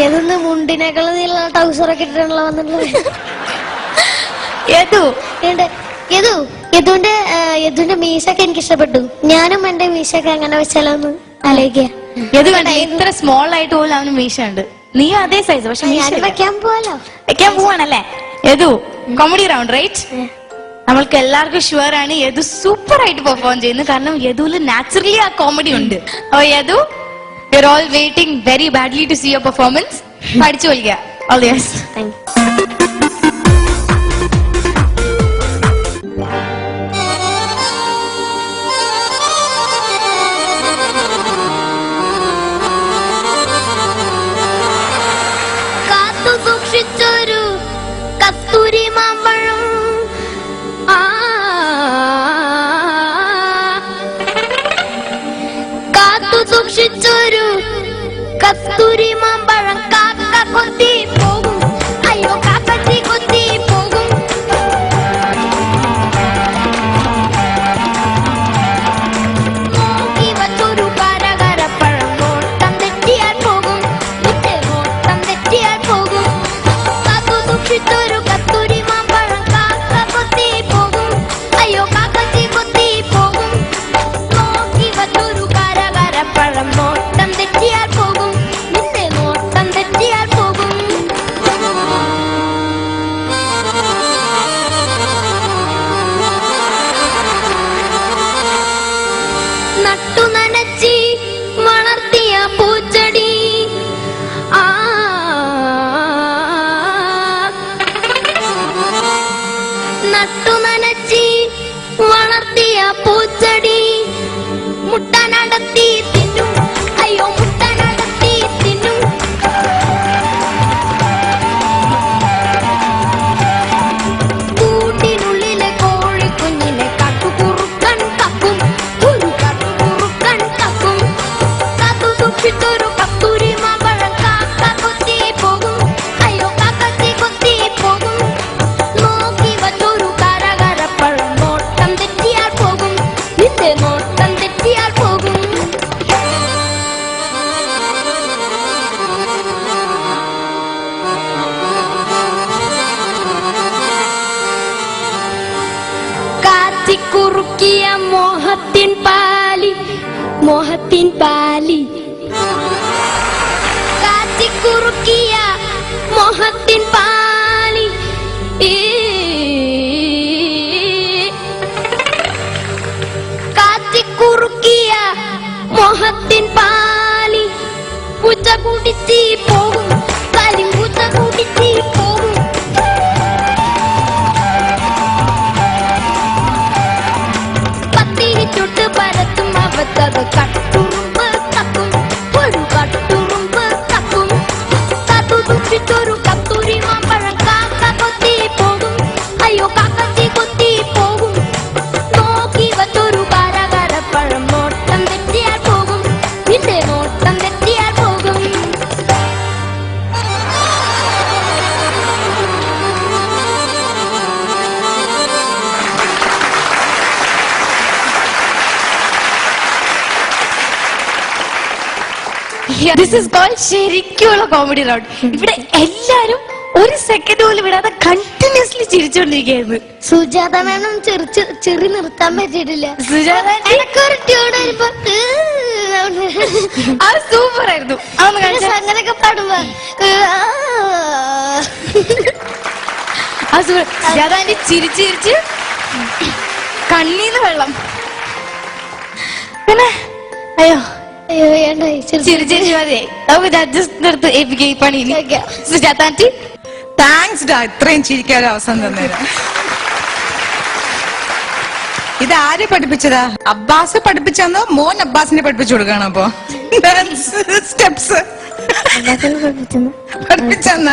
ഏതൊന്ന് മുണ്ടിനേക്കാൾ ട്രൗസറൊക്കെ ഇട്ടിട്ടാണല്ലോ വന്നിട്ടുള്ളത്. യദുവിന്റെ മീശൊക്കെ എനിക്ക് ഇഷ്ടപ്പെട്ടു. ഞാനും എന്റെ മീശൊക്കെ അങ്ങനെ വെച്ചാലോ എന്ന് ആലോചിക്കുക. ഇത്ര സ്മോൾ ആയിട്ട് പോലും അവന് മീശ ഉണ്ട്. നീ അതേ സൈസ്, പക്ഷെ വെക്കാൻ പോവാണല്ലേ? Yadu comedy round right? നമ്മൾക്ക് എല്ലാവർക്കും ഷുവർ ആണ് യദു സൂപ്പർ ആയിട്ട് പെർഫോം ചെയ്യുന്നു. കാരണം യദുവിൽ നാച്ചുറലി ആ കോമഡി ഉണ്ട്. അപ്പൊ Yadu, we are all waiting very badly to see your performance. പഠിച്ചു കൊള്ളുക. All the best. സൂക്ഷിച്ചൊരു കസ്തൂരി മാമ്പഴം, കാത്തു സൂക്ഷിച്ചൊരു കസ്തൂരി മാമ്പഴം കാക്ക കൊത്തി പോകും. അയ്യോ കാക്കച്ചി കൊത്തി പോകും. നോക്കി വച്ചൊരു കരകരപ്പഴം നോട്ടം തെറ്റിയാൽ പോകും. നോട്ടം തെറ്റിയാൽ പോകും. സൂക്ഷിച്ചൊരു കസ്തൂരി മാമ്പഴം കാക്ക കൊത്തി പോകും. അയ്യോ കാക്കച്ചി കൊത്തി പോകും. നോക്കി വച്ചൊരു കരകരപ്പഴം നോട്ടം തെറ്റിയാൽ പോകും. നിന്റെ നോട്ടം തെറ്റിയാൽ പോകും. നട്ടു നനച്ചി വളർത്തിയ പൂച്ചെടി, നട്ടു നനച്ചി വളർത്തിയ പൂച്ചെടി മുട്ട നടത്തി തിന്നും. അയ്യോ മുട്ട നടത്തി തിന്നും. കൂട്ടിനുള്ളിലെ കോഴിക്കുഞ്ഞിനെ കാട്ടുകുറുക്കൻ കക്കും. ഒരു കാട്ടുകുറുക്കൻ കക്കും. കാത്തു സൂക്ഷിച്ചൊരു കസ്തൂരി മാമ്പഴം കാക്ക കൊത്തി പോകും. അയ്യോ കാക്കച്ചി കൊത്തി പോകും. നോക്കി വച്ചൊരു കരകരപ്പഴം നോട്ടം തെറ്റിയാൽ പോകും. നിന്റെ നോട്ടം തെറ്റിയാൽ പോകും. കാച്ചിക്കുറുക്കിയ മോഹത്തിൻ പാലി, മോഹത്തിൻ പാലി, കാച്ചിക്കുറുക്കിയ മോഹത്തിൻ പാലി, കാച്ചിക്കുറുക്കിയ മോഹത്തിൻ പാലി പൂച്ച കുടിച്ച് പോകും. പാലി പൂച്ച കുടിച്ച് പോകും. പത്തിരി ചുട്ട് പരത്തും അവത്തത് കട്ടുറുമ്പ് കക്കും. ഒരു കട്ടുറുമ്പ് കക്കും. കാത്തു സൂക്ഷിച്ചൊരു കസ്തൂരി മാമ്പഴം കാക്ക കൊത്തി പോകും. അയ്യോ കാക്കച്ചി കൊത്തി പോകും. നോക്കി വച്ചൊരു കരകരപ്പഴം നോട്ടം തെറ്റിയാൽ പോകും. നിന്റെ നോട്ടം തെറ്റിയാൽ പോകും. ദിസ് ഇസ് കോൾഡ് ശരിക്കുള്ള കോമഡി റൗണ്ട്. ഇവിടെ എല്ലാരും ഒരു സെക്കൻഡ് പോലും വിടാതെ കണ്ടിന്യൂസ്ലി ചിരിച്ചോണ്ടിരിക്കുകയായിരുന്നു. സുജാത മേണം ചെറി നിർത്താൻ പറ്റിയിട്ടില്ല. സുജാത അത് സൂപ്പർ ആയിരുന്നു. അങ്ങനെയൊക്കെ പാടുമ്പോ സുജാത ചിരിച്ചിരിച്ച് കണ്ണീന്ന് വെള്ളം. പിന്നെ അയ്യോ ചിരിച്ചിരിച്ച് മതിയായി. നമുക്ക് അഡ്ജസ്റ്റ് നിർത്ത് ഏൽപ്പിക്കുക ഈ പണി. സുജാത ആന്റി താങ്ക്സ് ഡാ, ഇത്രയും ചിരിക്കാൻ അവസരം തന്നേരം. ഇത് ആര് പഠിപ്പിച്ചതാ? അബ്ബാസ് പഠിപ്പിച്ചെന്നോ മോൻ അബ്ബാസിനെ പഠിപ്പിച്ചു കൊടുക്കണം? അപ്പൊ സ്റ്റെപ്സ് പഠിപ്പിച്ചെന്ന